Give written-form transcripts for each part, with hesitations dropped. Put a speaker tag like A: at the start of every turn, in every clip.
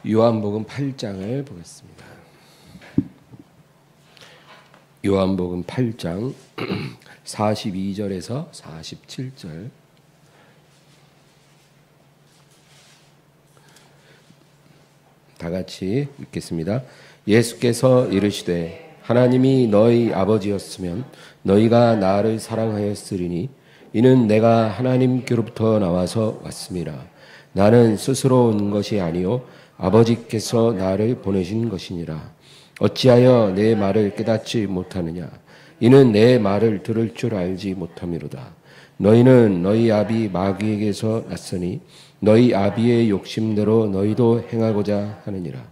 A: 요한복음 8장을 보겠습니다. 요한복음 8장 42절에서 47절. 다 같이 읽겠습니다. 예수께서 이르시되 하나님이 너희 아버지였으면 너희가 나를 사랑하였으리니 이는 내가 하나님께로부터 나와서 왔음이라. 나는 스스로 온 것이 아니요 아버지께서 나를 보내신 것이니라. 어찌하여 내 말을 깨닫지 못하느냐? 이는 내 말을 들을 줄 알지 못함이로다. 너희는 너희 아비 마귀에게서 났으니 너희 아비의 욕심대로 너희도 행하고자 하느니라.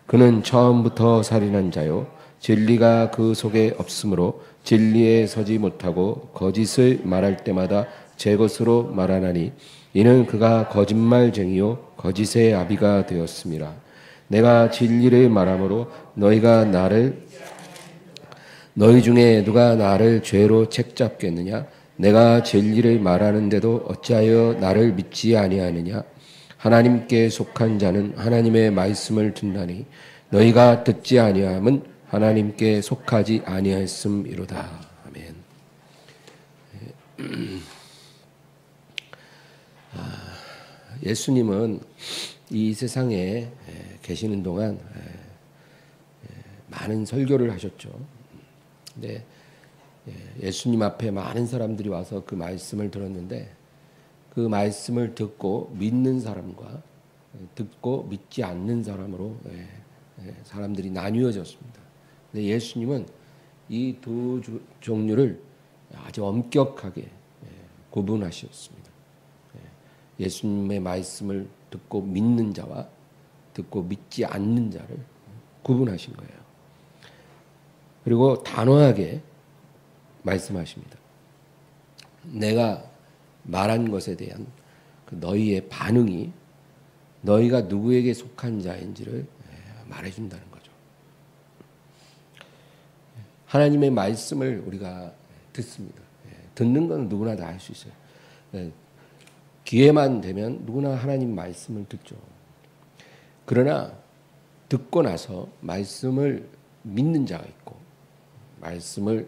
A: 그는 처음부터 살인한 자요 진리가 그 속에 없으므로 진리에 서지 못하고 거짓을 말할 때마다 제 것으로 말하나니 이는 그가 거짓말쟁이요 거짓의 아비가 되었음이라. 내가 진리를 말하므로 너희 중에 누가 나를 죄로 책잡겠느냐? 내가 진리를 말하는데도 어찌하여 나를 믿지 아니하느냐? 하나님께 속한 자는 하나님의 말씀을 듣나니 너희가 듣지 아니함은 하나님께 속하지 아니하였음이로다. 아멘. 예수님은 이 세상에 계시는 동안 많은 설교를 하셨죠. 근데 예수님 앞에 많은 사람들이 와서 그 말씀을 들었는데 그 말씀을 듣고 믿는 사람과 듣고 믿지 않는 사람으로 사람들이 나뉘어졌습니다. 근데 예수님은 이 두 종류를 아주 엄격하게 구분하셨습니다. 예수님의 말씀을 듣고 믿는 자와 듣고 믿지 않는 자를 구분하신 거예요. 그리고 단호하게 말씀하십니다. 내가 말한 것에 대한 그 너희의 반응이 너희가 누구에게 속한 자인지를 말해준다는 거죠. 하나님의 말씀을 우리가 듣습니다. 듣는 건 누구나 다 할 수 있어요. 기회만 되면 누구나 하나님 말씀을 듣죠. 그러나 듣고 나서 말씀을 믿는 자가 있고 말씀을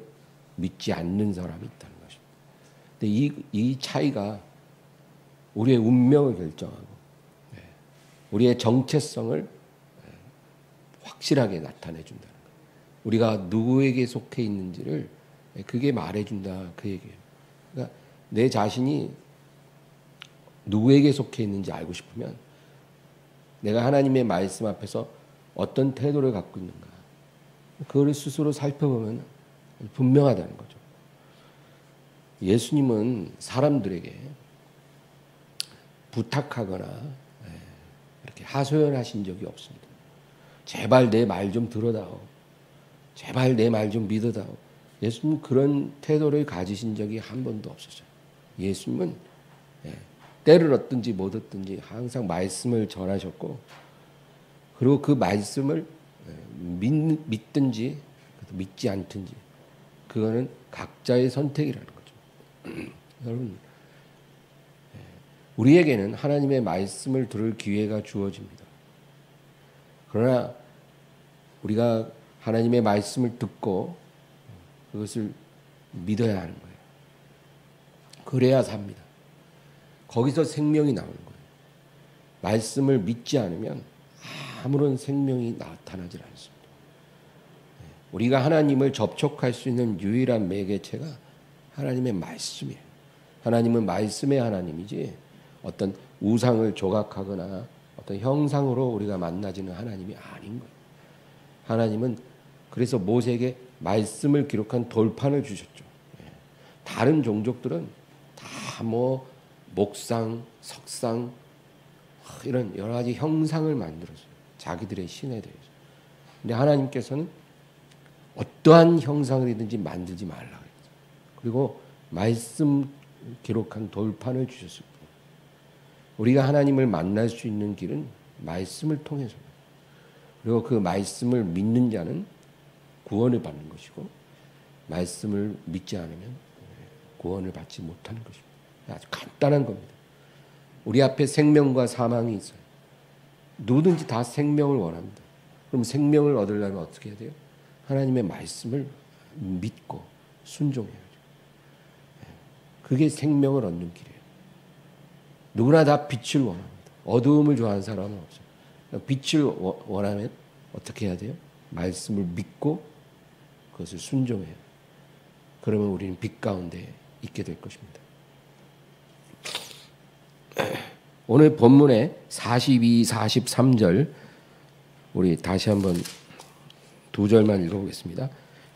A: 믿지 않는 사람이 있다는 것입니다. 근데 이 차이가 우리의 운명을 결정하고 우리의 정체성을 확실하게 나타내 준다는 거예요. 우리가 누구에게 속해 있는지를 그게 말해준다 그 얘기예요. 그러니까 내 자신이 누구에게 속해 있는지 알고 싶으면 내가 하나님의 말씀 앞에서 어떤 태도를 갖고 있는가 그거를 스스로 살펴보면 분명하다는 거죠. 예수님은 사람들에게 부탁하거나 이렇게 하소연하신 적이 없습니다. 제발 내 말 좀 들어다오. 제발 내 말 좀 믿어다오. 예수님은 그런 태도를 가지신 적이 한 번도 없었어요. 예수님은 때를 얻든지 못 얻든지 항상 말씀을 전하셨고 그리고 그 말씀을 믿든지 믿지 않든지 그거는 각자의 선택이라는 거죠. 여러분 우리에게는 하나님의 말씀을 들을 기회가 주어집니다. 그러나 우리가 하나님의 말씀을 듣고 그것을 믿어야 하는 거예요. 그래야 삽니다. 거기서 생명이 나오는 거예요. 말씀을 믿지 않으면 아무런 생명이 나타나질 않습니다. 우리가 하나님을 접촉할 수 있는 유일한 매개체가 하나님의 말씀이에요. 하나님은 말씀의 하나님이지 어떤 우상을 조각하거나 어떤 형상으로 우리가 만나지는 하나님이 아닌 거예요. 하나님은 그래서 모세에게 말씀을 기록한 돌판을 주셨죠. 다른 종족들은 다 목상, 석상 이런 여러 가지 형상을 만들었어요. 자기들의 신에 대해서. 근데 하나님께서는 어떠한 형상이든지 만들지 말라 그랬어요. 그리고 말씀 기록한 돌판을 주셨을 뿐. 우리가 하나님을 만날 수 있는 길은 말씀을 통해서입니다. 그리고 그 말씀을 믿는 자는 구원을 받는 것이고 말씀을 믿지 않으면 구원을 받지 못하는 것입니다. 아주 간단한 겁니다. 우리 앞에 생명과 사망이 있어요. 누구든지 다 생명을 원합니다. 그럼 생명을 얻으려면 어떻게 해야 돼요? 하나님의 말씀을 믿고 순종해야죠. 그게 생명을 얻는 길이에요. 누구나 다 빛을 원합니다. 어두움을 좋아하는 사람은 없어요. 빛을 원하면 어떻게 해야 돼요? 말씀을 믿고 그것을 순종해요. 그러면 우리는 빛 가운데 있게 될 것입니다. 오늘 본문의 42, 43절 우리 다시 한번 두 절만 읽어보겠습니다.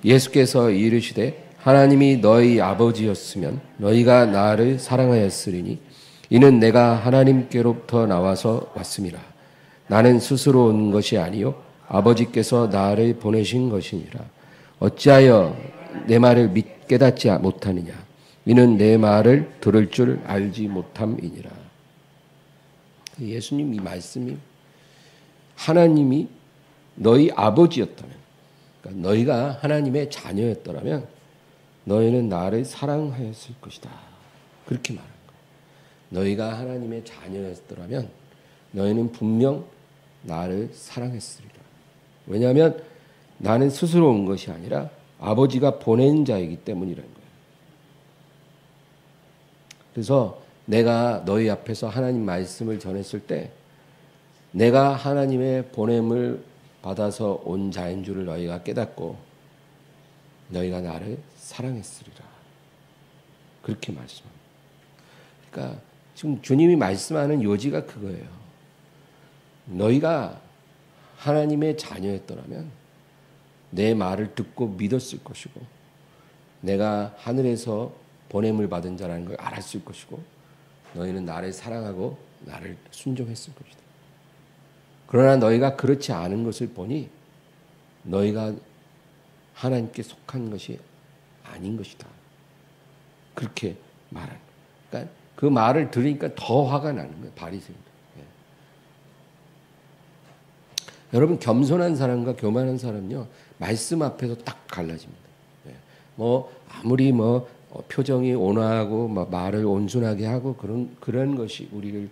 A: 예수께서 이르시되 하나님이 너희 아버지였으면 너희가 나를 사랑하였으리니 이는 내가 하나님께로부터 나와서 왔음이라. 나는 스스로 온 것이 아니요 아버지께서 나를 보내신 것이니라. 어찌하여 내 말을 깨닫지 못하느냐. 이는 내 말을 들을 줄 알지 못함이니라. 예수님 이 말씀이 하나님이 너희 아버지였다면, 그러니까 너희가 하나님의 자녀였더라면 너희는 나를 사랑하였을 것이다. 그렇게 말한 거예요. 너희가 하나님의 자녀였더라면 너희는 분명 나를 사랑했으리라. 왜냐하면 나는 스스로 온 것이 아니라 아버지가 보낸 자이기 때문이라는 거예요. 그래서 내가 너희 앞에서 하나님 말씀을 전했을 때 내가 하나님의 보냄을 받아서 온 자인 줄을 너희가 깨닫고 너희가 나를 사랑했으리라. 그렇게 말씀합니다. 그러니까 지금 주님이 말씀하는 요지가 그거예요. 너희가 하나님의 자녀였더라면 내 말을 듣고 믿었을 것이고 내가 하늘에서 보냄을 받은 자라는 걸 알았을 것이고 너희는 나를 사랑하고 나를 순종했을 것이다. 그러나 너희가 그렇지 않은 것을 보니 너희가 하나님께 속한 것이 아닌 것이다. 그렇게 말하는 거예요. 그러니까 그 말을 들으니까 더 화가 나는 거예요. 바리새인들. 여러분 겸손한 사람과 교만한 사람은요 말씀 앞에서 딱 갈라집니다. 뭐 아무리 뭐 표정이 온화하고 뭐 말을 온순하게 하고 그런 것이 우리를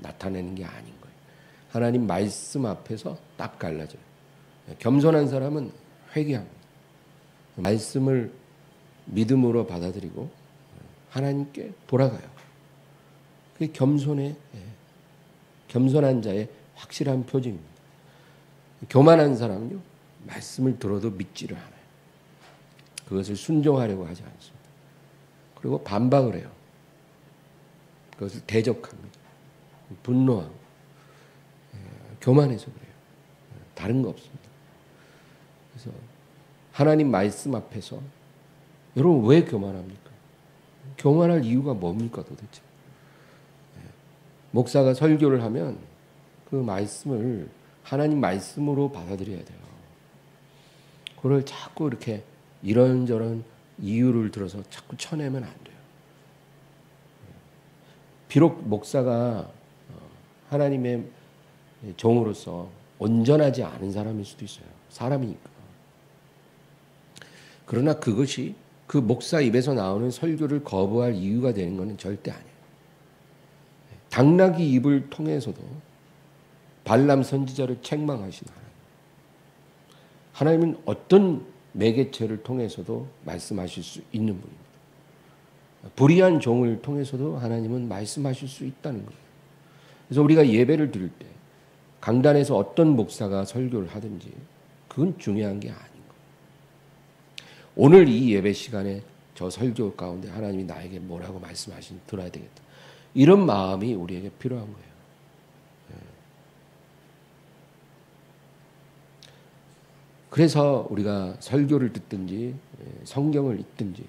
A: 나타내는 게 아닌 거예요. 하나님 말씀 앞에서 딱 갈라져요. 겸손한 사람은 회개합니다. 말씀을 믿음으로 받아들이고 하나님께 돌아가요. 그게 겸손한 자의 확실한 표징입니다. 교만한 사람은요 말씀을 들어도 믿지를 않아요. 그것을 순종하려고 하지 않습니다. 그리고 반박을 해요. 그것을 대적합니다. 분노하고 교만해서 그래요. 다른 거 없습니다. 그래서 하나님 말씀 앞에서 여러분 왜 교만합니까? 교만할 이유가 뭡니까 도대체? 목사가 설교를 하면 그 말씀을 하나님 말씀으로 받아들여야 돼요. 그걸 자꾸 이렇게 이런저런 이유를 들어서 자꾸 쳐내면 안 돼요. 비록 목사가 하나님의 종으로서 온전하지 않은 사람일 수도 있어요. 사람이니까. 그러나 그것이 그 목사 입에서 나오는 설교를 거부할 이유가 되는 것은 절대 아니에요. 당나귀 입을 통해서도 발람 선지자를 책망하신 하나님은 어떤 매개체를 통해서도 말씀하실 수 있는 분입니다. 불의한 종을 통해서도 하나님은 말씀하실 수 있다는 거예요. 그래서 우리가 예배를 드릴 때 강단에서 어떤 목사가 설교를 하든지 그건 중요한 게 아닌 거예요. 오늘 이 예배 시간에 저 설교 가운데 하나님이 나에게 뭐라고 말씀하시는지 들어야 되겠다. 이런 마음이 우리에게 필요한 거예요. 그래서 우리가 설교를 듣든지 성경을 읽든지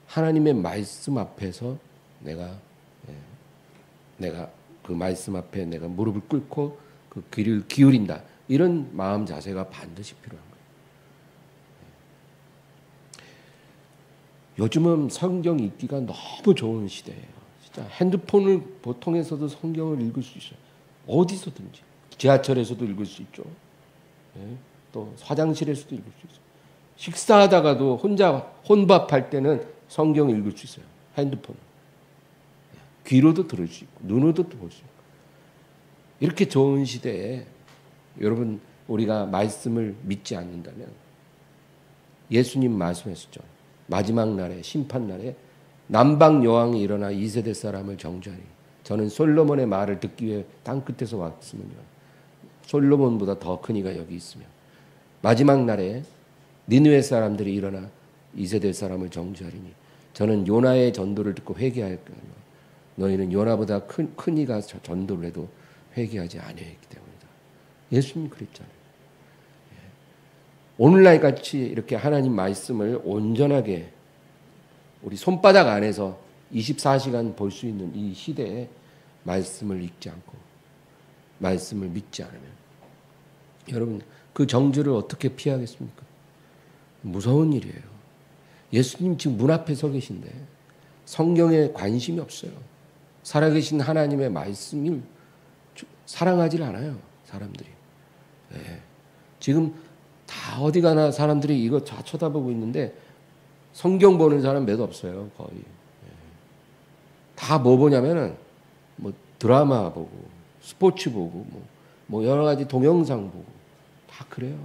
A: 하나님의 말씀 앞에서 내가 그 말씀 앞에 내가 무릎을 꿇고 그 귀를 기울인다. 이런 마음 자세가 반드시 필요한 거예요. 요즘은 성경 읽기가 너무 좋은 시대예요. 진짜 핸드폰을 통해서도 성경을 읽을 수 있어요. 어디서든지. 지하철에서도 읽을 수 있죠. 또 화장실에서도 읽을 수 있어요. 식사하다가도 혼자 혼밥할 때는 성경 읽을 수 있어요. 핸드폰. 귀로도 들을 수 있고 눈으로도 볼 수 있고 이렇게 좋은 시대에 여러분 우리가 말씀을 믿지 않는다면 예수님 말씀하셨죠. 마지막 날에 심판 날에 남방 여왕이 일어나 2세대 사람을 정죄하니 저는 솔로몬의 말을 듣기 위해 땅 끝에서 왔으면요. 솔로몬보다 더 큰 이가 여기 있으며 마지막 날에 니느웨 사람들이 일어나 2세대 사람을 정죄하리니 저는 요나의 전도를 듣고 회개할 거며 너희는 요나보다 큰 이가 전도를 해도 회개하지 아니했기 때문이다. 예수님 그랬잖아요. 오늘날 같이 이렇게 하나님 말씀을 온전하게 우리 손바닥 안에서 24시간 볼 수 있는 이 시대에 말씀을 읽지 않고 말씀을 믿지 않으면 여러분 그 정죄를 어떻게 피하겠습니까? 무서운 일이에요. 예수님 지금 문 앞에 서 계신데 성경에 관심이 없어요. 살아계신 하나님의 말씀을 사랑하지 않아요. 사람들이. 네. 지금 다 어디 가나 사람들이 이거 다 쳐다보고 있는데 성경 보는 사람 몇 없어요. 거의. 다 뭐 보냐면은 뭐 드라마 보고 스포츠 보고 뭐 여러 가지 동영상 보고 다 그래요.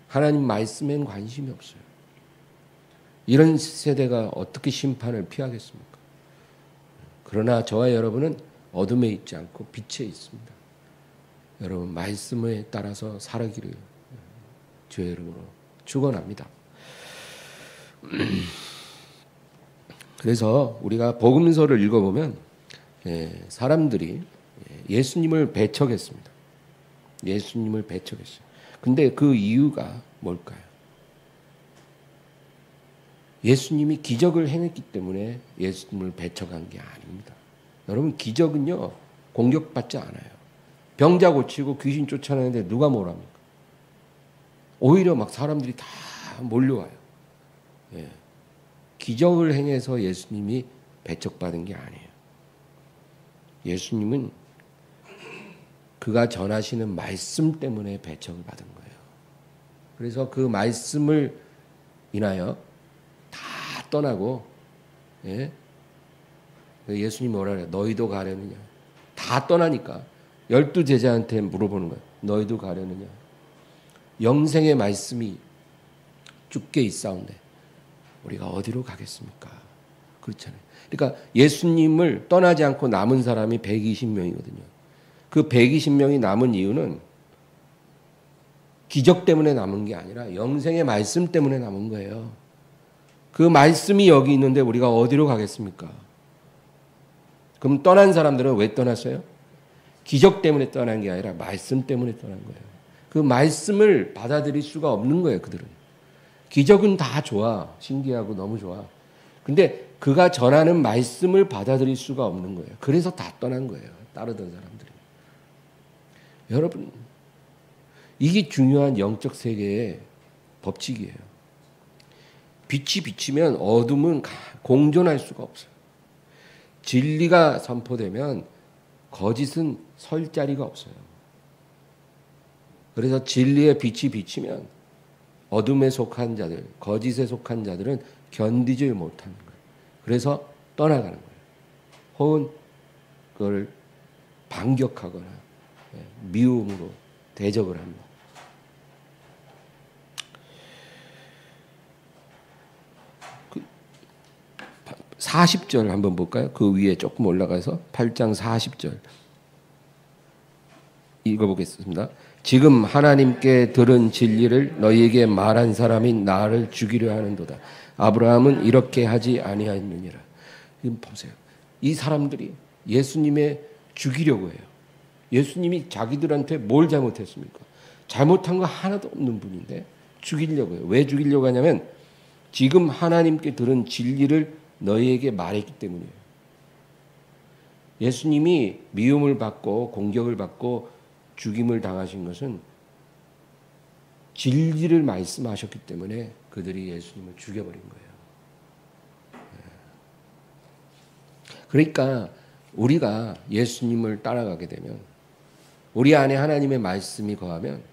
A: 하나님 말씀엔 관심이 없어요. 이런 세대가 어떻게 심판을 피하겠습니까? 그러나 저와 여러분은 어둠에 있지 않고 빛에 있습니다. 여러분 말씀에 따라서 살아기를 주의 이름으로 축원합니다. 그래서 우리가 복음서를 읽어보면 사람들이 예수님을 배척했습니다. 예수님을 배척했어요. 근데 그 이유가 뭘까요? 예수님이 기적을 행했기 때문에 예수님을 배척한 게 아닙니다. 여러분 기적은요 공격받지 않아요. 병자 고치고 귀신 쫓아내는데 누가 뭘 합니까? 오히려 막 사람들이 다 몰려와요. 예. 기적을 행해서 예수님이 배척받은 게 아니에요. 예수님은 그가 전하시는 말씀 때문에 배척을 받은 거예요. 그래서 그 말씀을 인하여 다 떠나고 예수님이 뭐라 그래요? 너희도 가려느냐? 다 떠나니까 12제자한테 물어보는 거예요. 너희도 가려느냐? 영생의 말씀이 죽게 있사온데 우리가 어디로 가겠습니까? 그렇잖아요. 그러니까 예수님을 떠나지 않고 남은 사람이 120명이거든요. 그 120명이 남은 이유는 기적 때문에 남은 게 아니라 영생의 말씀 때문에 남은 거예요. 그 말씀이 여기 있는데 우리가 어디로 가겠습니까? 그럼 떠난 사람들은 왜 떠났어요? 기적 때문에 떠난 게 아니라 말씀 때문에 떠난 거예요. 그 말씀을 받아들일 수가 없는 거예요, 그들은. 기적은 다 좋아. 신기하고 너무 좋아. 근데 그가 전하는 말씀을 받아들일 수가 없는 거예요. 그래서 다 떠난 거예요. 따르던 사람들이. 여러분, 이게 중요한 영적 세계의 법칙이에요. 빛이 비치면 어둠은 공존할 수가 없어요. 진리가 선포되면 거짓은 설 자리가 없어요. 그래서 진리의 빛이 비치면 어둠에 속한 자들, 거짓에 속한 자들은 견디질 못하는 거예요. 그래서 떠나가는 거예요. 혹은 그걸 반격하거나 미움으로 대적을 합니다. 40절 한번 볼까요? 그 위에 조금 올라가서 8장 40절 읽어보겠습니다. 지금 하나님께 들은 진리를 너희에게 말한 사람이 나를 죽이려 하는도다. 아브라함은 이렇게 하지 아니하였느니라. 지금 보세요. 이 사람들이 예수님의 죽이려고 해요. 예수님이 자기들한테 뭘 잘못했습니까? 잘못한 거 하나도 없는 분인데 죽이려고 해요. 왜 죽이려고 하냐면 지금 하나님께 들은 진리를 너희에게 말했기 때문이에요. 예수님이 미움을 받고 공격을 받고 죽임을 당하신 것은 진리를 말씀하셨기 때문에 그들이 예수님을 죽여버린 거예요. 그러니까 우리가 예수님을 따라가게 되면 우리 안에 하나님의 말씀이 거하면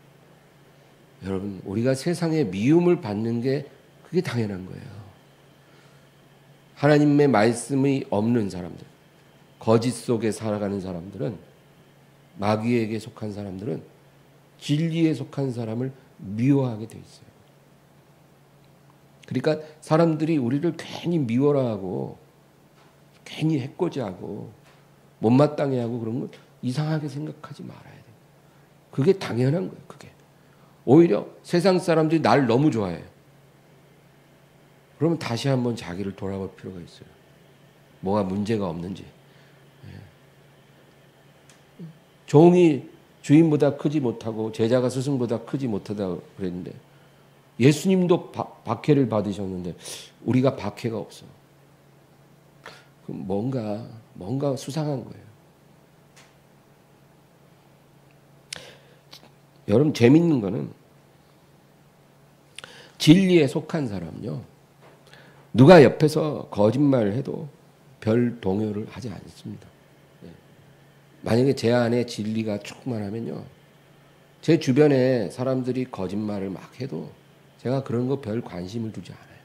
A: 여러분 우리가 세상에 미움을 받는 게 그게 당연한 거예요. 하나님의 말씀이 없는 사람들, 거짓 속에 살아가는 사람들은, 마귀에게 속한 사람들은 진리에 속한 사람을 미워하게 돼 있어요. 그러니까 사람들이 우리를 괜히 미워라 하고 괜히 해코지하고 못마땅해 하고 그런 걸 이상하게 생각하지 말아야 돼요. 그게 당연한 거예요. 그게 오히려 세상 사람들이 날 너무 좋아해요. 그러면 다시 한번 자기를 돌아볼 필요가 있어요. 뭐가 문제가 없는지. 종이 주인보다 크지 못하고 제자가 스승보다 크지 못하다고 그랬는데, 예수님도 박해를 받으셨는데 우리가 박해가 없어. 그럼 뭔가 수상한 거예요. 여러분, 재밌는 거는 진리에 속한 사람은요, 누가 옆에서 거짓말을 해도 별 동요를 하지 않습니다. 만약에 제 안에 진리가 충만하면요, 제 주변에 사람들이 거짓말을 막 해도 제가 그런 거 별 관심을 두지 않아요.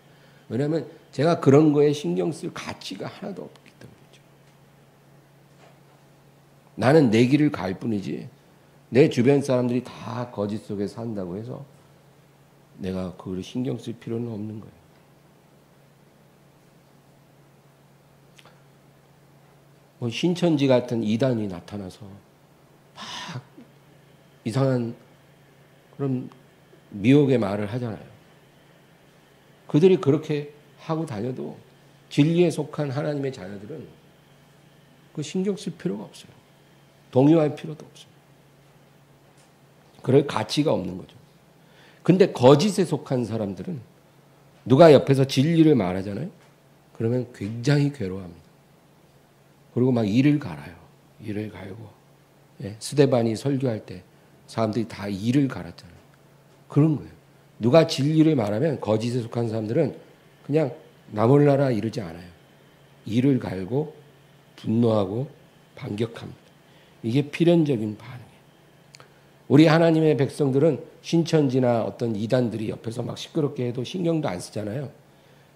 A: 왜냐하면 제가 그런 거에 신경 쓸 가치가 하나도 없기 때문이죠. 나는 내 길을 갈 뿐이지 내 주변 사람들이 다 거짓 속에 산다고 해서 내가 그걸 신경 쓸 필요는 없는 거예요. 뭐 신천지 같은 이단이 나타나서 막 이상한 그런 미혹의 말을 하잖아요. 그들이 그렇게 하고 다녀도 진리에 속한 하나님의 자녀들은 그 신경 쓸 필요가 없어요. 동요할 필요도 없어요. 그럴 가치가 없는 거죠. 근데 거짓에 속한 사람들은 누가 옆에서 진리를 말하잖아요. 그러면 굉장히 괴로워합니다. 그리고 막 이를 갈아요. 이를 갈고. 스데반이 설교할 때 사람들이 다 이를 갈았잖아요. 그런 거예요. 누가 진리를 말하면 거짓에 속한 사람들은 그냥 나 몰라라 이러지 않아요. 이를 갈고 분노하고 반격합니다. 이게 필연적인 반응이에요. 우리 하나님의 백성들은 신천지나 어떤 이단들이 옆에서 막 시끄럽게 해도 신경도 안 쓰잖아요.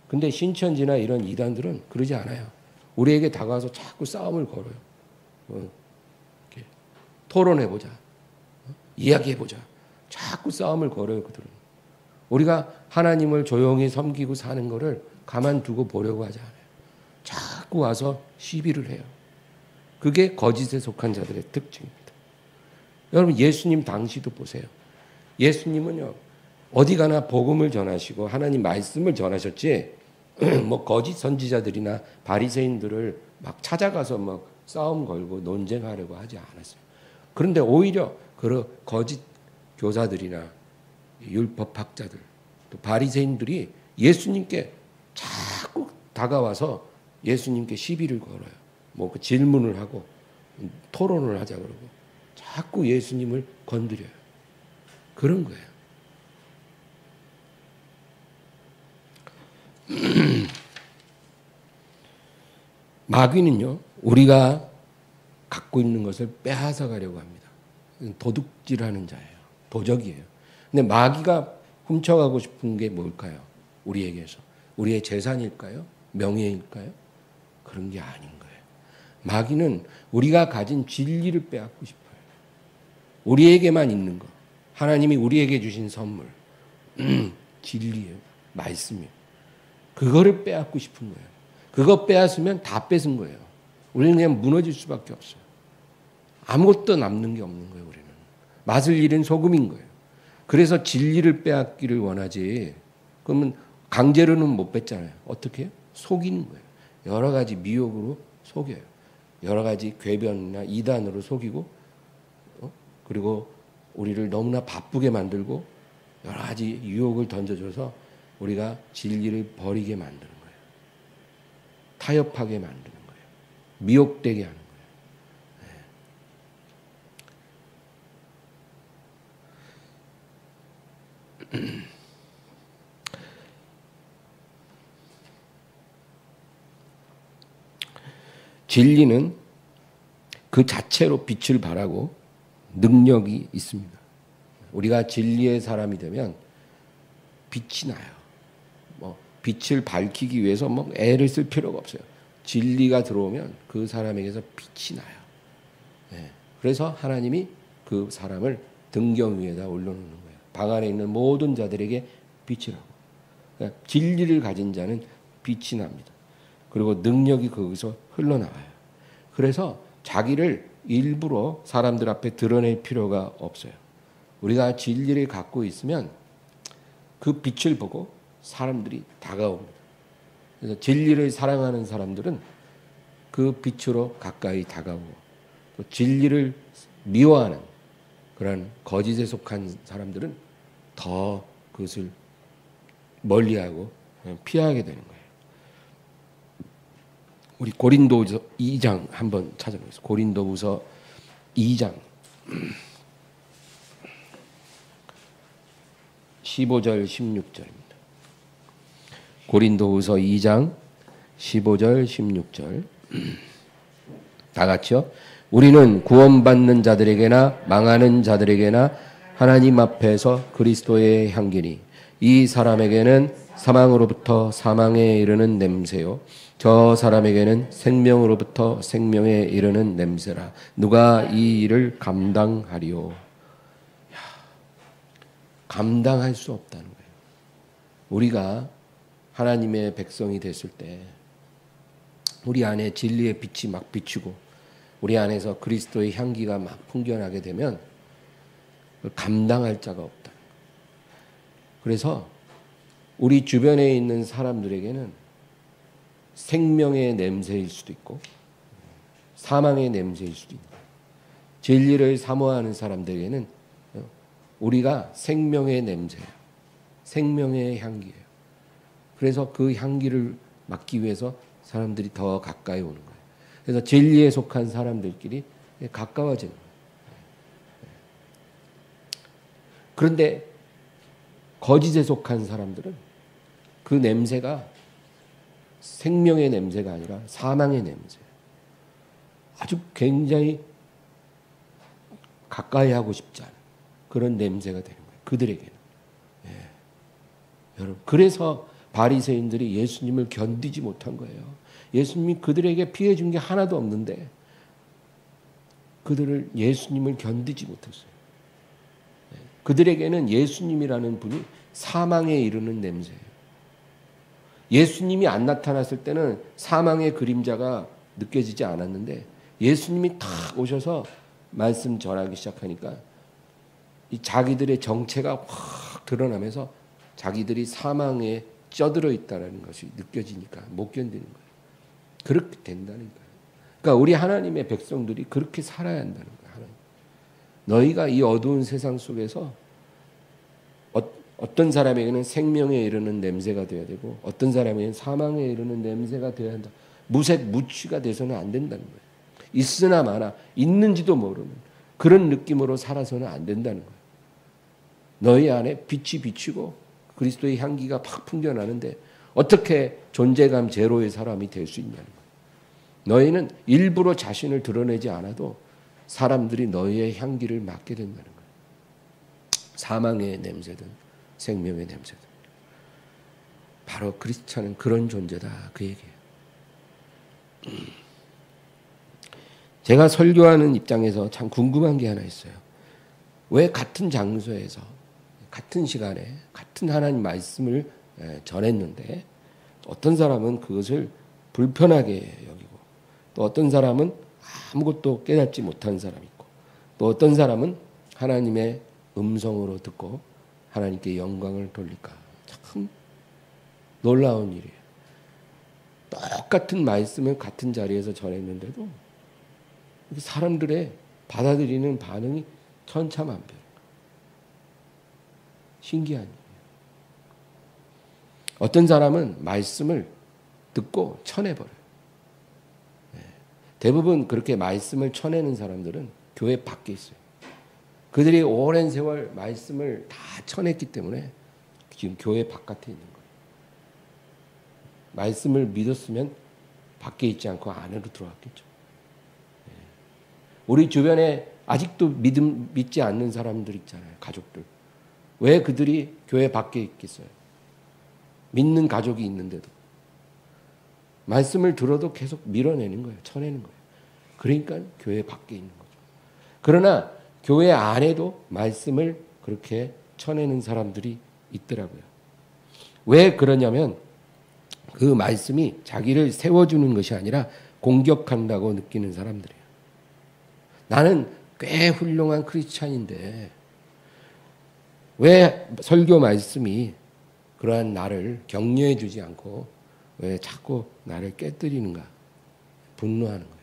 A: 근데 신천지나 이런 이단들은 그러지 않아요. 우리에게 다가와서 자꾸 싸움을 걸어요. 토론해보자. 이야기해보자. 자꾸 싸움을 걸어요, 그들은. 우리가 하나님을 조용히 섬기고 사는 거를 가만두고 보려고 하지 않아요. 자꾸 와서 시비를 해요. 그게 거짓에 속한 자들의 특징입니다. 여러분, 예수님 당시도 보세요. 예수님은요, 어디 가나 복음을 전하시고 하나님 말씀을 전하셨지 뭐 거짓 선지자들이나 바리새인들을 막 찾아가서 막 싸움 걸고 논쟁하려고 하지 않았어요. 그런데 오히려 그런 거짓 교사들이나 율법학자들, 또 바리새인들이 예수님께 자꾸 다가와서 예수님께 시비를 걸어요. 뭐 그 질문을 하고 토론을 하자 그러고 자꾸 예수님을 건드려요. 그런 거예요. 마귀는요, 우리가 갖고 있는 것을 빼앗아 가려고 합니다. 도둑질하는 자예요. 도적이에요. 근데 마귀가 훔쳐가고 싶은 게 뭘까요? 우리에게서. 우리의 재산일까요? 명예일까요? 그런 게 아닌 거예요. 마귀는 우리가 가진 진리를 빼앗고 싶어요. 우리에게만 있는 거. 하나님이 우리에게 주신 선물. 진리예요. 말씀이에요. 그거를 빼앗고 싶은 거예요. 그거 빼앗으면 다 뺏은 거예요. 우리는 그냥 무너질 수밖에 없어요. 아무것도 남는 게 없는 거예요. 우리는. 맛을 잃은 소금인 거예요. 그래서 진리를 빼앗기를 원하지. 그러면 강제로는 못 뺐잖아요. 어떻게 해요? 속이는 거예요. 여러 가지 미혹으로 속여요. 여러 가지 궤변이나 이단으로 속이고, 그리고 우리를 너무나 바쁘게 만들고 여러 가지 유혹을 던져줘서 우리가 진리를 버리게 만드는 거예요. 타협하게 만드는 거예요. 미혹되게 하는 거예요. 진리는 그 자체로 빛을 발하고 능력이 있습니다. 우리가 진리의 사람이 되면 빛이 나요. 뭐 빛을 밝히기 위해서 뭐 애를 쓸 필요가 없어요. 진리가 들어오면 그 사람에게서 빛이 나요. 예. 그래서 하나님이 그 사람을 등경 위에다 올려놓는 거예요. 방 안에 있는 모든 자들에게 빛이라고. 그러니까 진리를 가진 자는 빛이 납니다. 그리고 능력이 거기서 흘러나와요. 그래서 자기를 일부러 사람들 앞에 드러낼 필요가 없어요. 우리가 진리를 갖고 있으면 그 빛을 보고 사람들이 다가옵니다. 그래서 진리를 사랑하는 사람들은 그 빛으로 가까이 다가오고, 또 진리를 미워하는 그런 거짓에 속한 사람들은 더 그것을 멀리하고 피하게 되는 거예요. 우리 고린도후서 2장 한번 찾아보겠습니다. 고린도후서 2장 15절 16절입니다. 고린도후서 2장 15절 16절 다 같이요. 우리는 구원받는 자들에게나 망하는 자들에게나 하나님 앞에서 그리스도의 향기니 이 사람에게는 사망으로부터 사망에 이르는 냄새요 저 사람에게는 생명으로부터 생명에 이르는 냄새라. 누가 이 일을 감당하리요? 감당할 수 없다는 거예요. 우리가 하나님의 백성이 됐을 때 우리 안에 진리의 빛이 막 비추고 우리 안에서 그리스도의 향기가 막 풍겨나게 되면 감당할 자가 없다. 그래서 우리 주변에 있는 사람들에게는 생명의 냄새일 수도 있고 사망의 냄새일 수도 있고, 진리를 사모하는 사람들에게는 우리가 생명의 냄새예요. 생명의 향기예요. 그래서 그 향기를 맡기 위해서 사람들이 더 가까이 오는 거예요. 그래서 진리에 속한 사람들끼리 가까워지는 거예요. 그런데 거짓에 속한 사람들은 그 냄새가 생명의 냄새가 아니라 사망의 냄새. 아주 굉장히 가까이 하고 싶지 않은 그런 냄새가 되는 거예요. 그들에게는. 예. 여러분, 그래서 바리새인들이 예수님을 견디지 못한 거예요. 예수님이 그들에게 피해 준 게 하나도 없는데 예수님을 견디지 못했어요. 예. 그들에게는 예수님이라는 분이 사망에 이르는 냄새예요. 예수님이 안 나타났을 때는 사망의 그림자가 느껴지지 않았는데 예수님이 탁 오셔서 말씀 전하기 시작하니까 이 자기들의 정체가 확 드러나면서 자기들이 사망에 쪄들어 있다는 것이 느껴지니까 못 견디는 거예요. 그렇게 된다는 거예요. 그러니까 우리 하나님의 백성들이 그렇게 살아야 한다는 거예요. 하나님. 너희가 이 어두운 세상 속에서 어떤 사람에게는 생명에 이르는 냄새가 되어야 되고 어떤 사람에게는 사망에 이르는 냄새가 되어야 한다. 무색무취가 돼서는 안 된다는 거예요. 있으나 마나 있는지도 모르는 그런 느낌으로 살아서는 안 된다는 거예요. 너희 안에 빛이 비치고 그리스도의 향기가 팍 풍겨나는데 어떻게 존재감 제로의 사람이 될 수 있냐는 거예요. 너희는 일부러 자신을 드러내지 않아도 사람들이 너희의 향기를 맡게 된다는 거예요. 사망의 냄새든 생명의 냄새든. 바로 크리스찬은 그런 존재다. 그 얘기예요. 제가 설교하는 입장에서 참 궁금한 게 하나 있어요. 왜 같은 장소에서 같은 시간에 같은 하나님 말씀을 전했는데 어떤 사람은 그것을 불편하게 여기고 또 어떤 사람은 아무것도 깨닫지 못한 사람이 있고 또 어떤 사람은 하나님의 음성으로 듣고 하나님께 영광을 돌릴까. 참 놀라운 일이에요. 똑같은 말씀을 같은 자리에서 전했는데도 사람들의 받아들이는 반응이 천차만별. 신기한 일이에요. 어떤 사람은 말씀을 듣고 쳐내버려요. 대부분 그렇게 말씀을 쳐내는 사람들은 교회 밖에 있어요. 그들이 오랜 세월 말씀을 다 쳐냈기 때문에 지금 교회 바깥에 있는 거예요. 말씀을 믿었으면 밖에 있지 않고 안으로 들어왔겠죠. 우리 주변에 아직도 믿지 않는 사람들 있잖아요. 가족들. 왜 그들이 교회 밖에 있겠어요? 믿는 가족이 있는데도 말씀을 들어도 계속 밀어내는 거예요. 쳐내는 거예요. 그러니까 교회 밖에 있는 거죠. 그러나 교회 안에도 말씀을 그렇게 쳐내는 사람들이 있더라고요. 왜 그러냐면 그 말씀이 자기를 세워주는 것이 아니라 공격한다고 느끼는 사람들이에요. 나는 꽤 훌륭한 크리스찬인데 왜 설교 말씀이 그러한 나를 격려해 주지 않고 왜 자꾸 나를 깨뜨리는가? 분노하는 거예요.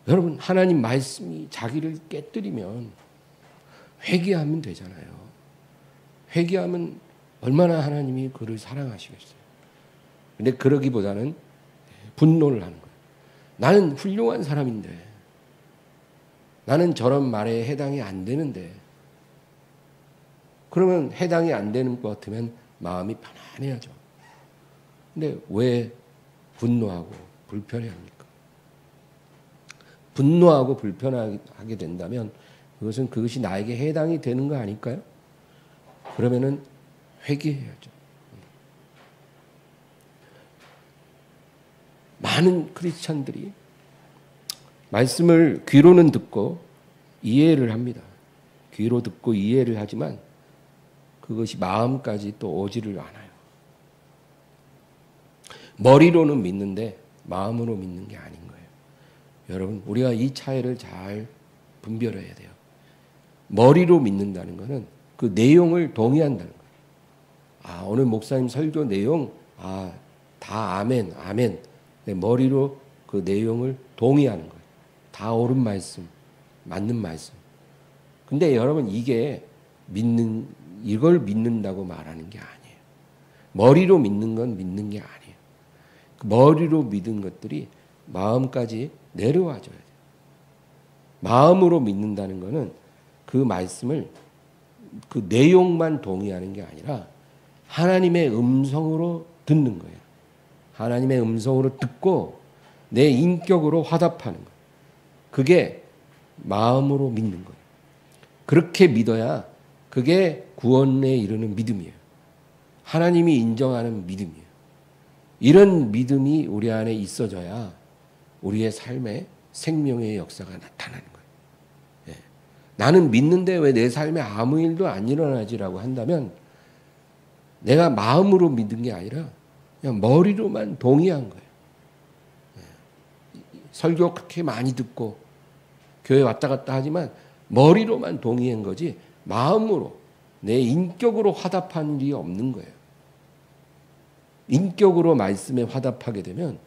A: 여러분, 하나님 말씀이 자기를 깨뜨리면 회개하면 되잖아요. 회개하면 얼마나 하나님이 그를 사랑하시겠어요. 근데 그러기보다는 분노를 하는 거예요. 나는 훌륭한 사람인데 나는 저런 말에 해당이 안 되는데 그러면 해당이 안 되는 것 같으면 마음이 편안해야죠. 근데 왜 분노하고 불편해합니까? 분노하고 불편하게 된다면 그것이 나에게 해당이 되는 거 아닐까요? 그러면은 회개해야죠. 많은 크리스찬들이 말씀을 귀로는 듣고 이해를 합니다. 귀로 듣고 이해를 하지만 그것이 마음까지 또 오지를 않아요. 머리로는 믿는데 마음으로 믿는 게 아닌 거예요. 여러분, 우리가 이 차이를 잘 분별해야 돼요. 머리로 믿는다는 것은 그 내용을 동의한다는 거예요. 아, 오늘 목사님 설교 내용, 다 아멘, 아멘. 머리로 그 내용을 동의하는 거예요. 다 옳은 말씀, 맞는 말씀. 근데 여러분, 이걸 믿는다고 말하는 게 아니에요. 머리로 믿는 건 믿는 게 아니에요. 그 머리로 믿은 것들이 마음까지 내려와줘야 돼요. 마음으로 믿는다는 것은 그 말씀을 그 내용만 동의하는 게 아니라 하나님의 음성으로 듣는 거예요. 하나님의 음성으로 듣고 내 인격으로 화답하는 거예요. 그게 마음으로 믿는 거예요. 그렇게 믿어야 그게 구원에 이르는 믿음이에요. 하나님이 인정하는 믿음이에요. 이런 믿음이 우리 안에 있어져야 우리의 삶에 생명의 역사가 나타나는 거예요. 예. 나는 믿는데 왜 내 삶에 아무 일도 안 일어나지라고 한다면 내가 마음으로 믿은 게 아니라 그냥 머리로만 동의한 거예요. 예. 설교 그렇게 많이 듣고 교회 왔다 갔다 하지만 머리로만 동의한 거지 마음으로 내 인격으로 화답한 일이 없는 거예요. 인격으로 말씀에 화답하게 되면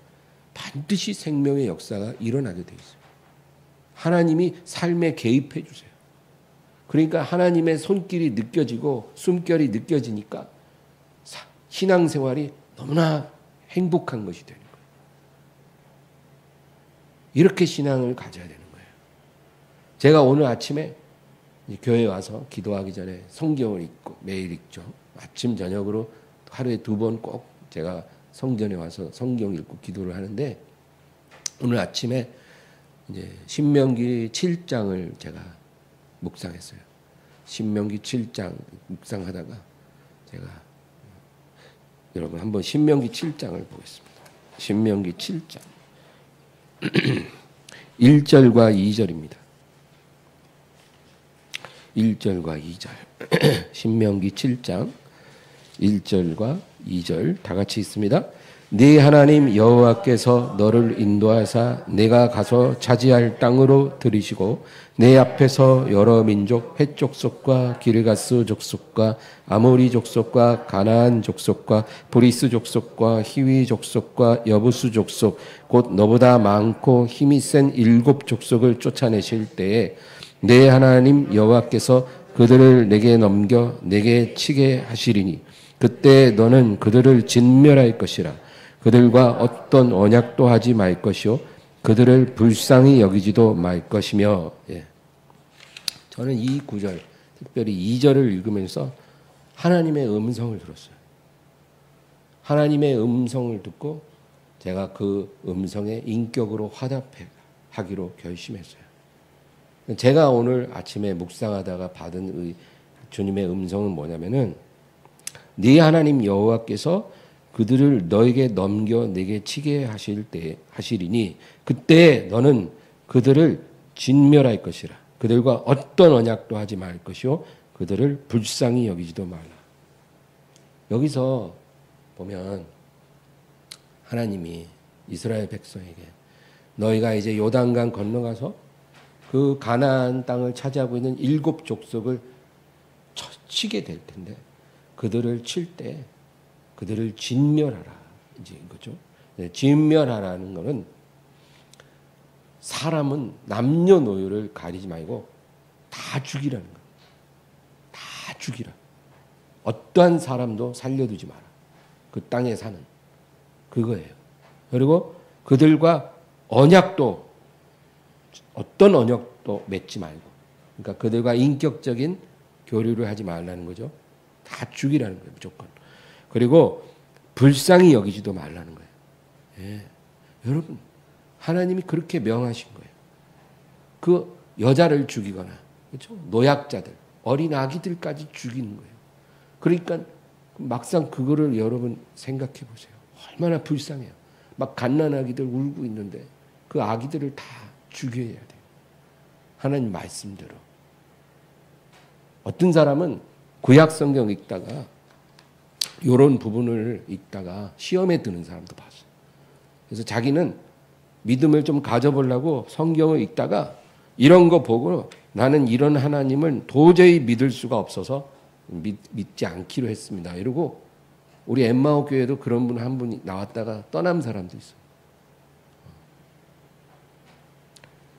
A: 반드시 생명의 역사가 일어나게 돼 있어요. 하나님이 삶에 개입해 주세요. 그러니까 하나님의 손길이 느껴지고 숨결이 느껴지니까 신앙생활이 너무나 행복한 것이 되는 거예요. 이렇게 신앙을 가져야 되는 거예요. 제가 오늘 아침에 교회에 와서 기도하기 전에 성경을 읽고 매일 읽죠. 아침 저녁으로 하루에 2번 꼭 제가 성전에 와서 성경 읽고 기도를 하는데 오늘 아침에 이제 신명기 7장을 제가 묵상했어요. 신명기 7장 묵상하다가 제가 여러분 한번 신명기 7장을 보겠습니다. 신명기 7장 1절과 2절입니다. 1절과 2절 신명기 7장 1절과 2절 다 같이 있습니다. 네 하나님 여호와께서 너를 인도하사 내가 가서 차지할 땅으로 들이시고 내 앞에서 여러 민족 헷 족속과 기르가스 족속과 아모리 족속과 가나안 족속과 브리스 족속과 히위 족속과 여부수 족속 곧 너보다 많고 힘이 센 7 족속을 쫓아내실 때에 내 하나님 여호와께서 그들을 내게 넘겨 내게 치게 하시리니 그때 너는 그들을 진멸할 것이라. 그들과 어떤 언약도 하지 말 것이요 그들을 불쌍히 여기지도 말 것이며. 예. 저는 이 구절 특별히 2절을 읽으면서 하나님의 음성을 들었어요. 하나님의 음성을 듣고 제가 그 음성에 인격으로 화답하기로 결심했어요. 제가 오늘 아침에 묵상하다가 받은 주님의 음성은 뭐냐면은 네 하나님 여호와께서 그들을 너에게 넘겨 내게 치게 하시리니 그때 너는 그들을 진멸할 것이라. 그들과 어떤 언약도 하지 말 것이요 그들을 불쌍히 여기지도 말라. 여기서 보면 하나님이 이스라엘 백성에게 너희가 이제 요단강 건너가서 그 가나안 땅을 차지하고 있는 7 족속을 치게 될 텐데 그들을 칠 때 그들을 진멸하라 이제 이거죠. 진멸하라는 것은 사람은 남녀노소를 가리지 말고 다 죽이라는 거예요. 다 죽이라. 어떠한 사람도 살려두지 마라. 그 땅에 사는 그거예요. 그리고 그들과 언약도 어떤 언약도 맺지 말고, 그러니까 그들과 인격적인 교류를 하지 말라는 거죠. 다 죽이라는 거예요, 무조건. 그리고 불쌍히 여기지도 말라는 거예요. 예. 여러분, 하나님이 그렇게 명하신 거예요. 그 여자를 죽이거나, 그렇죠? 노약자들, 어린 아기들까지 죽이는 거예요. 그러니까 막상 그거를 여러분 생각해 보세요. 얼마나 불쌍해요. 막 갓난아기들 울고 있는데 그 아기들을 다 죽여야 돼요. 하나님 말씀대로. 어떤 사람은 구약 성경 읽다가 이런 부분을 읽다가 시험에 드는 사람도 봤어요. 그래서 자기는 믿음을 좀 가져보려고 성경을 읽다가 이런 거 보고 나는 이런 하나님을 도저히 믿을 수가 없어서 믿지 않기로 했습니다. 이러고 우리 엠마오 교회도 그런 분 한 분이 나왔다가 떠난 사람도 있어요.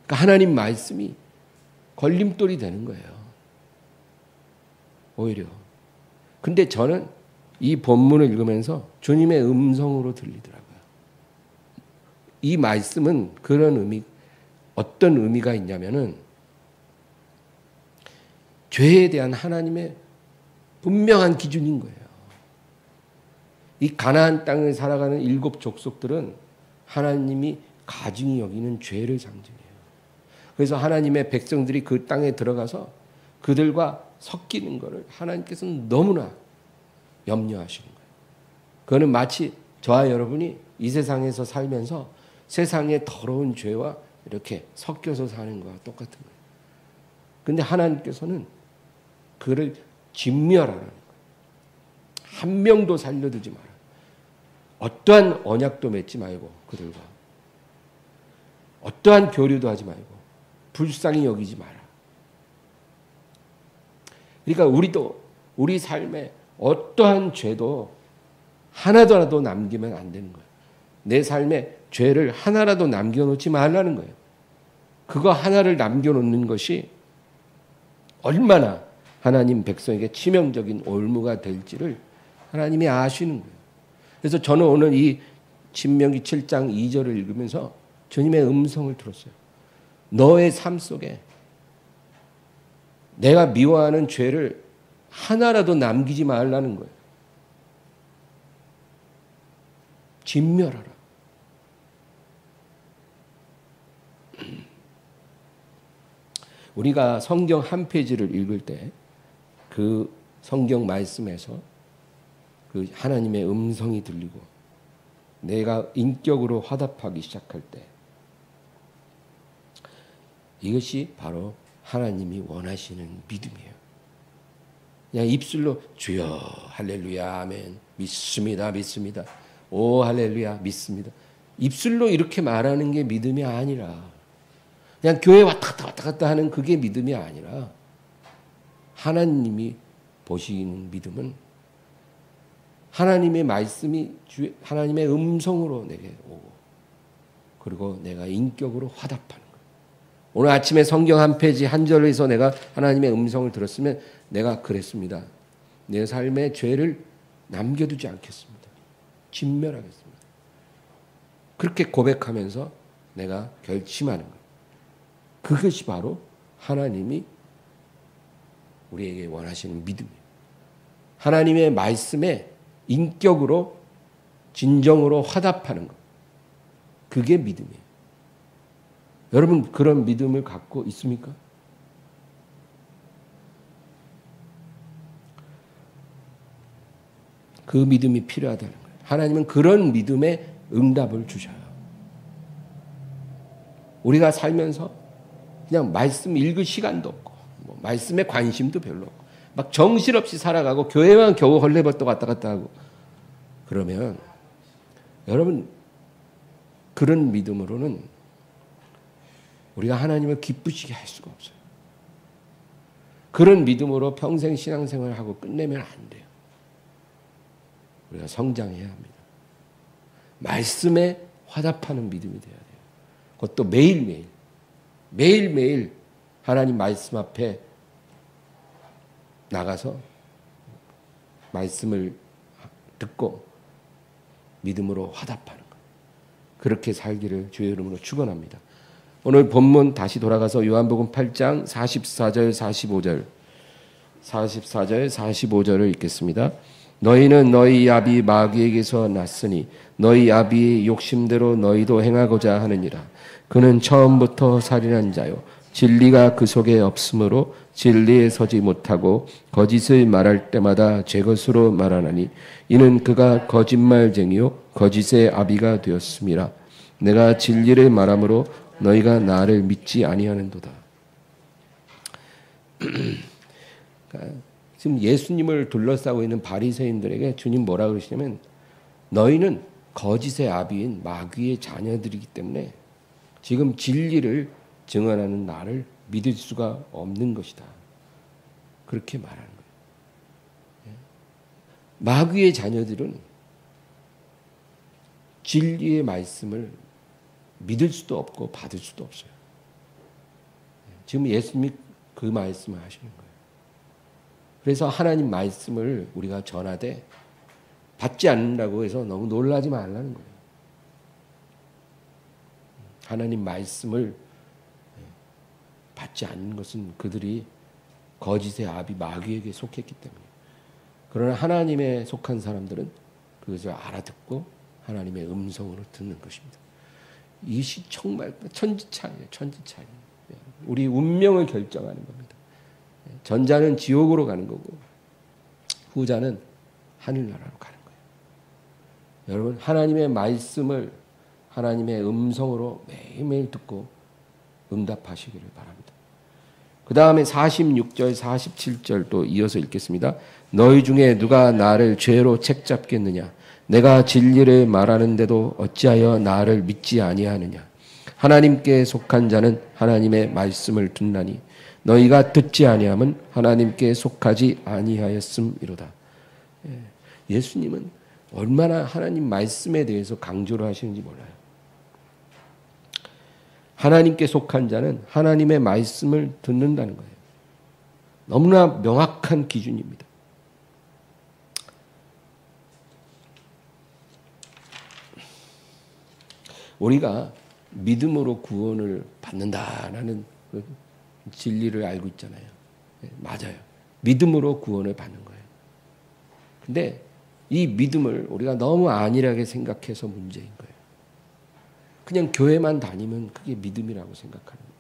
A: 그러니까 하나님 말씀이 걸림돌이 되는 거예요. 오히려. 근데 저는 이 본문을 읽으면서 주님의 음성으로 들리더라고요. 이 말씀은 그런 의미, 어떤 의미가 있냐면은 죄에 대한 하나님의 분명한 기준인 거예요. 이 가나안 땅을 살아가는 7 족속들은 하나님이 가증히 여기는 죄를 상징해요. 그래서 하나님의 백성들이 그 땅에 들어가서 그들과 섞이는 것을 하나님께서는 너무나 염려하시는 거예요. 그거는 마치 저와 여러분이 이 세상에서 살면서 세상의 더러운 죄와 이렇게 섞여서 사는 거와 똑같은 거예요. 근데 하나님께서는 그를 진멸하라는 거예요. 한 명도 살려두지 마라. 어떠한 언약도 맺지 말고 그들과 어떠한 교류도 하지 말고 불쌍히 여기지 마라. 그러니까 우리도 우리 삶에 어떠한 죄도 하나라도 남기면 안 되는 거예요. 내 삶에 죄를 하나라도 남겨놓지 말라는 거예요. 그거 하나를 남겨놓는 것이 얼마나 하나님 백성에게 치명적인 올무가 될지를 하나님이 아시는 거예요. 그래서 저는 오늘 이 신명기 7장 2절을 읽으면서 주님의 음성을 들었어요. 너의 삶 속에 내가 미워하는 죄를 하나라도 남기지 말라는 거예요. 진멸하라. 우리가 성경 한 페이지를 읽을 때 그 성경 말씀에서 그 하나님의 음성이 들리고 내가 인격으로 화답하기 시작할 때 이것이 바로 하나님이 원하시는 믿음이에요. 그냥 입술로 주여 할렐루야 아멘 믿습니다 믿습니다 오 할렐루야 믿습니다 입술로 이렇게 말하는 게 믿음이 아니라 그냥 교회 왔다 갔다 하는 그게 믿음이 아니라 하나님이 보시는 믿음은 하나님의 말씀이 하나님의 음성으로 내게 오고 그리고 내가 인격으로 화답하는 거예요. 오늘 아침에 성경 한 페이지 한 절에서 내가 하나님의 음성을 들었으면 내가 그랬습니다. 내 삶의 죄를 남겨두지 않겠습니다. 진멸하겠습니다. 그렇게 고백하면서 내가 결심하는 거예요. 그것이 바로 하나님이 우리에게 원하시는 믿음이에요. 하나님의 말씀에 인격으로 진정으로 화답하는 것. 그게 믿음이에요. 여러분 그런 믿음을 갖고 있습니까? 그 믿음이 필요하다는 거예요. 하나님은 그런 믿음의 응답을 주셔요. 우리가 살면서 그냥 말씀 읽을 시간도 없고 말씀에 관심도 별로 없고 막 정신없이 살아가고 교회만 겨우 헐레벌떡 왔다 갔다 하고 그러면 여러분 그런 믿음으로는 우리가 하나님을 기쁘시게 할 수가 없어요. 그런 믿음으로 평생 신앙생활을 하고 끝내면 안 돼요. 우리가 성장해야 합니다. 말씀에 화답하는 믿음이 돼야 돼요. 그것도 매일매일 하나님 말씀 앞에 나가서 말씀을 듣고 믿음으로 화답하는 것. 그렇게 살기를 주의 이름으로 축원합니다. 오늘 본문 다시 돌아가서 요한복음 8장 44절 45절을 읽겠습니다. 너희는 너희 아비 마귀에게서 났으니 너희 아비의 욕심대로 너희도 행하고자 하느니라. 그는 처음부터 살인한 자요 진리가 그 속에 없으므로 진리에 서지 못하고 거짓을 말할 때마다 제 것으로 말하나니 이는 그가 거짓말쟁이요 거짓의 아비가 되었음이라. 내가 진리를 말함으로 너희가 나를 믿지 아니하는도다. 지금 예수님을 둘러싸고 있는 바리새인들에게 주님 뭐라 그러시냐면 너희는 거짓의 아비인 마귀의 자녀들이기 때문에 지금 진리를 증언하는 나를 믿을 수가 없는 것이다. 그렇게 말하는 거예요. 마귀의 자녀들은 진리의 말씀을 믿을 수도 없고 받을 수도 없어요. 지금 예수님이 그 말씀을 하시는 거예요. 그래서 하나님 말씀을 우리가 전하되 받지 않는다고 해서 너무 놀라지 말라는 거예요. 하나님 말씀을 받지 않는 것은 그들이 거짓의 아비 마귀에게 속했기 때문에. 그러나 하나님에 속한 사람들은 그것을 알아듣고 하나님의 음성으로 듣는 것입니다. 이것이 정말 천지차이예요. 천지차이. 우리 운명을 결정하는 겁니다. 전자는 지옥으로 가는 거고 후자는 하늘나라로 가는 거예요. 여러분 하나님의 말씀을 하나님의 음성으로 매일매일 듣고 응답하시기를 바랍니다. 그 다음에 46절 47절도 이어서 읽겠습니다. 너희 중에 누가 나를 죄로 책잡겠느냐. 내가 진리를 말하는데도 어찌하여 나를 믿지 아니하느냐. 하나님께 속한 자는 하나님의 말씀을 듣나니 너희가 듣지 아니함은 하나님께 속하지 아니하였음이로다. 예수님은 얼마나 하나님 말씀에 대해서 강조를 하시는지 몰라요. 하나님께 속한 자는 하나님의 말씀을 듣는다는 거예요. 너무나 명확한 기준입니다. 우리가 믿음으로 구원을 받는다라는 진리를 알고 있잖아요. 맞아요. 믿음으로 구원을 받는 거예요. 근데 이 믿음을 우리가 너무 안일하게 생각해서 문제인 거예요. 그냥 교회만 다니면 그게 믿음이라고 생각하는 거예요.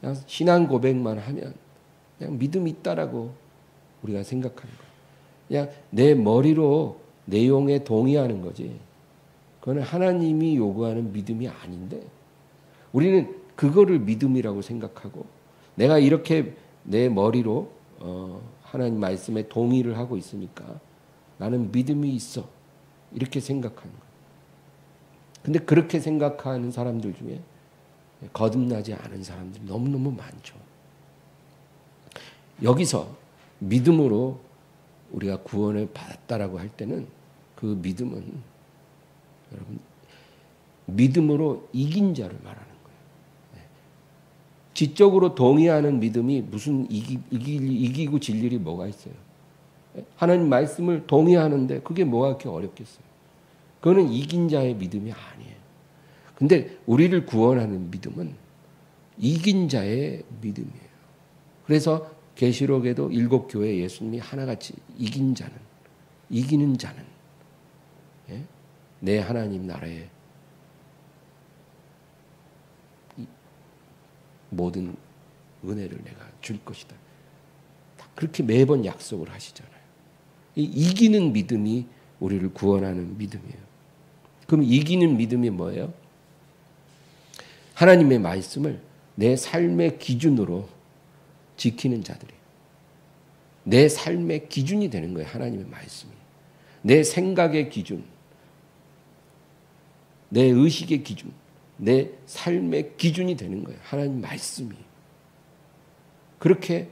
A: 그냥 신앙 고백만 하면 그냥 믿음이 있다라고 우리가 생각하는 거예요. 그냥 내 머리로 내용에 동의하는 거지. 그거는 하나님이 요구하는 믿음이 아닌데 우리는 그거를 믿음이라고 생각하고 내가 이렇게 내 머리로 하나님 말씀에 동의를 하고 있으니까 나는 믿음이 있어 이렇게 생각하는 거예요. 근데 그렇게 생각하는 사람들 중에 거듭나지 않은 사람들이 너무너무 많죠. 여기서 믿음으로 우리가 구원을 받았다라고 할 때는 그 믿음은 여러분 믿음으로 이긴 자를 말하는 거예요. 지적으로 동의하는 믿음이 무슨 이기고 질 일이 뭐가 있어요? 하나님 말씀을 동의하는데 그게 뭐가 그렇게 어렵겠어요? 그거는 이긴 자의 믿음이 아니에요. 근데 우리를 구원하는 믿음은 이긴 자의 믿음이에요. 그래서 계시록에도 7교회 예수님이 하나같이 이기는 자는 내 하나님 나라에 모든 은혜를 내가 줄 것이다. 그렇게 매번 약속을 하시잖아요. 이 이기는 믿음이 우리를 구원하는 믿음이에요. 그럼 이기는 믿음이 뭐예요? 하나님의 말씀을 내 삶의 기준으로 지키는 자들이에요. 내 삶의 기준이 되는 거예요. 하나님의 말씀이. 내 생각의 기준, 내 의식의 기준, 내 삶의 기준이 되는 거예요. 하나님 말씀이. 그렇게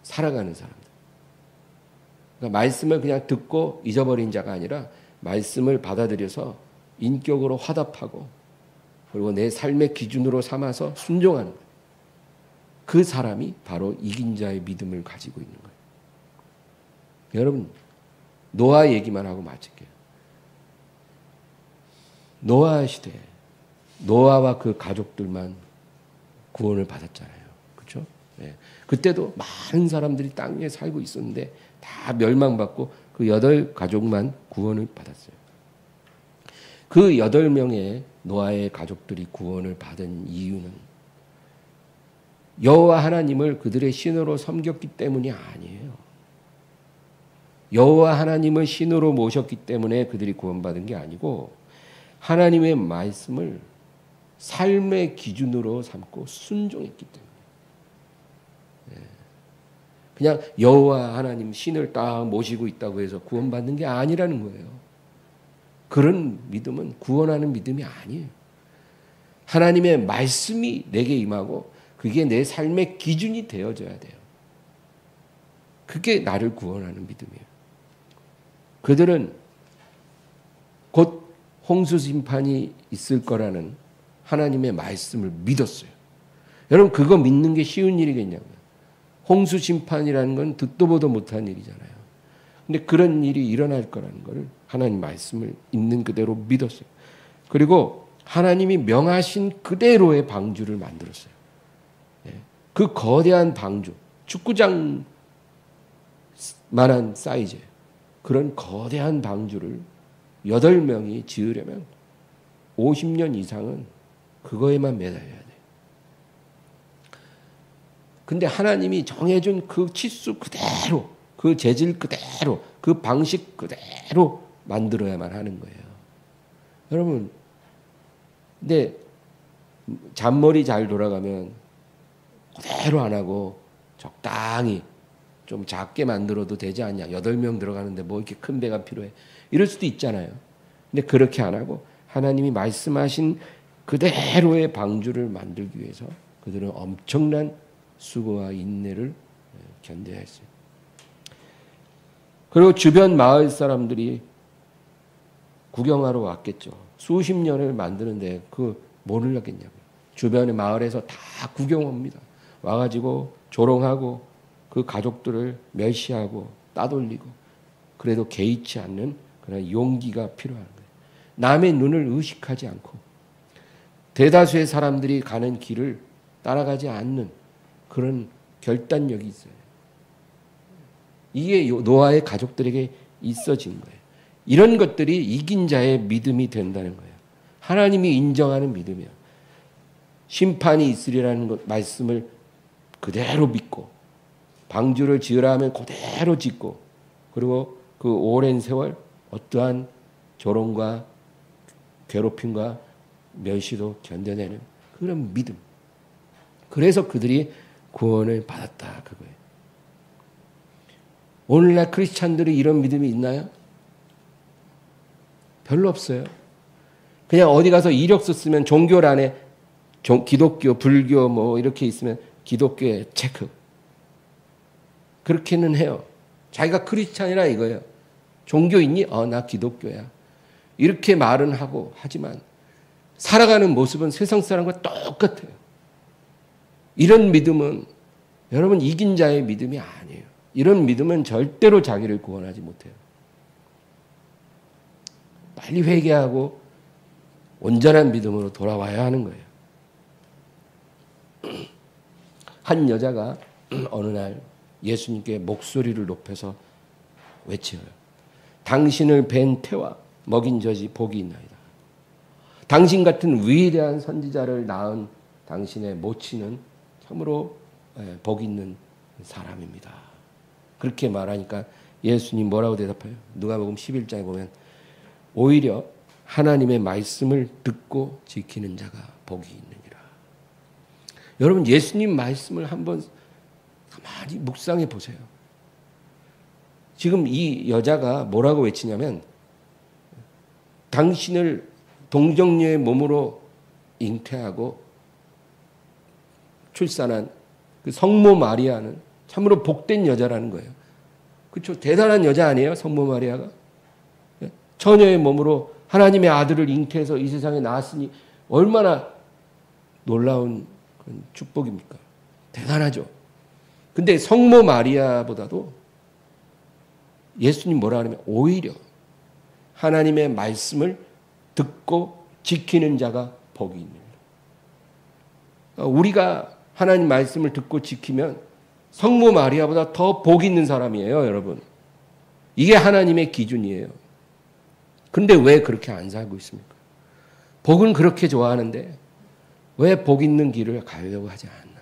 A: 살아가는 사람들. 그러니까 말씀을 그냥 듣고 잊어버린 자가 아니라 말씀을 받아들여서 인격으로 화답하고 그리고 내 삶의 기준으로 삼아서 순종하는 거예요. 그 사람이 바로 이긴 자의 믿음을 가지고 있는 거예요. 여러분, 노아 얘기만 하고 마칠게요. 노아 시대, 노아와 그 가족들만 구원을 받았잖아요. 그렇죠? 네. 그때도 많은 사람들이 땅 위에 살고 있었는데 다 멸망받고 그 8가족만 구원을 받았어요. 그 8명의 노아의 가족들이 구원을 받은 이유는 여호와 하나님을 그들의 신으로 섬겼기 때문이 아니에요. 여호와 하나님을 신으로 모셨기 때문에 그들이 구원받은 게 아니고 하나님의 말씀을 삶의 기준으로 삼고 순종했기 때문에. 그냥 여호와 하나님 신을 딱 모시고 있다고 해서 구원받는 게 아니라는 거예요. 그런 믿음은 구원하는 믿음이 아니에요. 하나님의 말씀이 내게 임하고 그게 내 삶의 기준이 되어져야 돼요. 그게 나를 구원하는 믿음이에요. 그들은 곧 홍수 심판이 있을 거라는 하나님의 말씀을 믿었어요. 여러분, 그거 믿는 게 쉬운 일이겠냐고요. 홍수 심판이라는 건 듣도 보도 못한 일이잖아요. 근데 그런 일이 일어날 거라는 것을 하나님 말씀을 있는 그대로 믿었어요. 그리고 하나님이 명하신 그대로의 방주를 만들었어요. 그 거대한 방주, 축구장만한 사이즈예요. 그런 거대한 방주를 8명이 지으려면 50년 이상은 그거에만 매달려야 돼요. 근데 하나님이 정해준 그 치수 그대로, 그 재질 그대로, 그 방식 그대로 만들어야만 하는 거예요. 여러분, 근데 잔머리 잘 돌아가면 그대로 안 하고 적당히 좀 작게 만들어도 되지 않냐. 8명 들어가는데 뭐 이렇게 큰 배가 필요해. 이럴 수도 있잖아요. 근데 그렇게 안 하고 하나님이 말씀하신 그대로의 방주를 만들기 위해서 그들은 엄청난 수고와 인내를 견뎌야 했어요. 그리고 주변 마을 사람들이 구경하러 왔겠죠. 수십 년을 만드는데 그 뭘 하겠냐고요. 주변의 마을에서 다 구경 옵니다. 와가지고 조롱하고 그 가족들을 멸시하고 따돌리고 그래도 개의치 않는 그런 용기가 필요한 거예요. 남의 눈을 의식하지 않고 대다수의 사람들이 가는 길을 따라가지 않는 그런 결단력이 있어요. 이게 노아의 가족들에게 있어진 거예요. 이런 것들이 이긴 자의 믿음이 된다는 거예요. 하나님이 인정하는 믿음이에요. 심판이 있으리라는 것, 말씀을 그대로 믿고 방주를 지으라 하면 그대로 짓고 그리고 그 오랜 세월 어떠한 조롱과 괴롭힘과 멸시도 견뎌내는 그런 믿음. 그래서 그들이 구원을 받았다 그거예요. 오늘날 크리스찬들이 이런 믿음이 있나요? 별로 없어요. 그냥 어디 가서 이력서 쓰면 종교란에 기독교, 불교 뭐 이렇게 있으면 기독교에 체크. 그렇게는 해요. 자기가 크리스찬이라 이거예요. 종교 있니? 나 기독교야. 이렇게 말은 하고 하지만 살아가는 모습은 세상 사람과 똑같아요. 이런 믿음은 여러분 이긴 자의 믿음이 아니에요. 이런 믿음은 절대로 자기를 구원하지 못해요. 빨리 회개하고 온전한 믿음으로 돌아와야 하는 거예요. 한 여자가 어느 날 예수님께 목소리를 높여서 외쳐요. 당신을 뵌 태와 먹인 젖이 복이 있나이다. 당신 같은 위대한 선지자를 낳은 당신의 모친은 참으로 복 있는 사람입니다. 그렇게 말하니까 예수님 뭐라고 대답해요? 누가복음 11장에 보면 오히려 하나님의 말씀을 듣고 지키는 자가 복이 있느니라. 여러분 예수님 말씀을 한번 가만히 묵상해 보세요. 지금 이 여자가 뭐라고 외치냐면 당신을 동정녀의 몸으로 잉태하고 출산한 그 성모 마리아는 참으로 복된 여자라는 거예요. 그렇죠? 대단한 여자 아니에요? 성모 마리아가? 처녀의 몸으로 하나님의 아들을 잉태해서 이 세상에 낳았으니 얼마나 놀라운 그런 축복입니까? 대단하죠. 근데 성모 마리아보다도 예수님 뭐라 하냐면 오히려 하나님의 말씀을 듣고 지키는 자가 복이 있느니라. 우리가 하나님 말씀을 듣고 지키면 성모 마리아보다 더 복 있는 사람이에요, 여러분. 이게 하나님의 기준이에요. 근데 왜 그렇게 안 살고 있습니까? 복은 그렇게 좋아하는데 왜 복 있는 길을 가려고 하지 않나?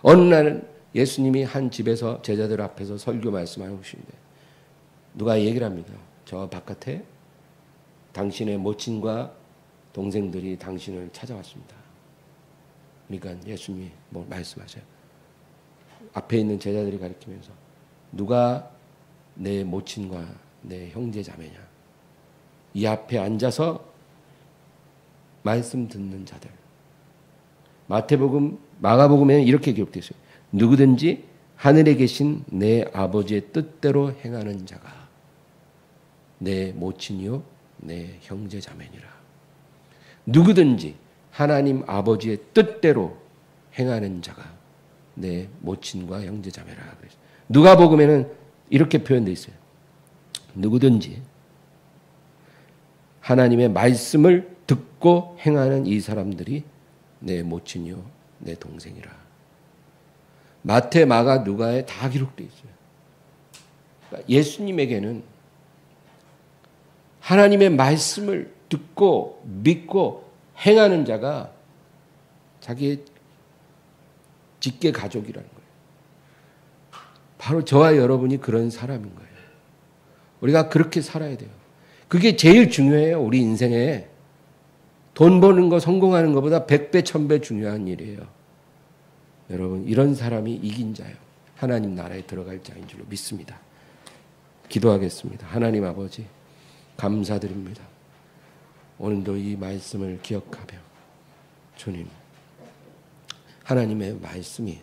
A: 어느 날은 예수님이 한 집에서 제자들 앞에서 설교 말씀하고 계신데 누가 얘기를 합니다. 저 바깥에 당신의 모친과 동생들이 당신을 찾아왔습니다. 그러니까 예수님이 뭐 말씀하세요. 앞에 있는 제자들이 가리키면서 누가 내 모친과 내 형제 자매냐. 이 앞에 앉아서 말씀 듣는 자들. 마태복음, 마가복음에는 이렇게 기록되어 있어요. 누구든지 하늘에 계신 내 아버지의 뜻대로 행하는 자가 내 모친이요 내 형제 자매니라. 누구든지 하나님 아버지의 뜻대로 행하는 자가 내 모친과 형제 자매라. 누가복음에는 이렇게 표현되어 있어요. 누구든지 하나님의 말씀을 듣고 행하는 이 사람들이 내 모친이요 내 동생이라. 마태, 마가, 누가에 다 기록되어 있어요. 그러니까 예수님에게는 하나님의 말씀을 듣고 믿고 행하는 자가 자기의 직계 가족이라는 거예요. 바로 저와 여러분이 그런 사람인 거예요. 우리가 그렇게 살아야 돼요. 그게 제일 중요해요. 우리 인생에 돈 버는 거 성공하는 것보다 100배 1000배 중요한 일이에요. 여러분 이런 사람이 이긴 자요. 하나님 나라에 들어갈 자인 줄로 믿습니다. 기도하겠습니다. 하나님 아버지 감사드립니다. 오늘도 이 말씀을 기억하며 주님 하나님의 말씀이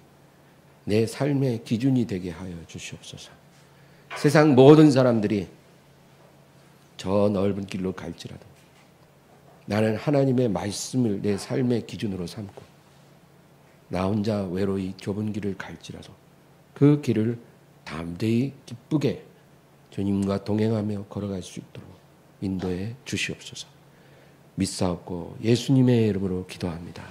A: 내 삶의 기준이 되게 하여 주시옵소서. 세상 모든 사람들이 저 넓은 길로 갈지라도 나는 하나님의 말씀을 내 삶의 기준으로 삼고 나 혼자 외로이 좁은 길을 갈지라도 그 길을 담대히 기쁘게 주님과 동행하며 걸어갈 수 있도록 인도해 주시옵소서. 믿사옵고 예수님의 이름으로 기도합니다.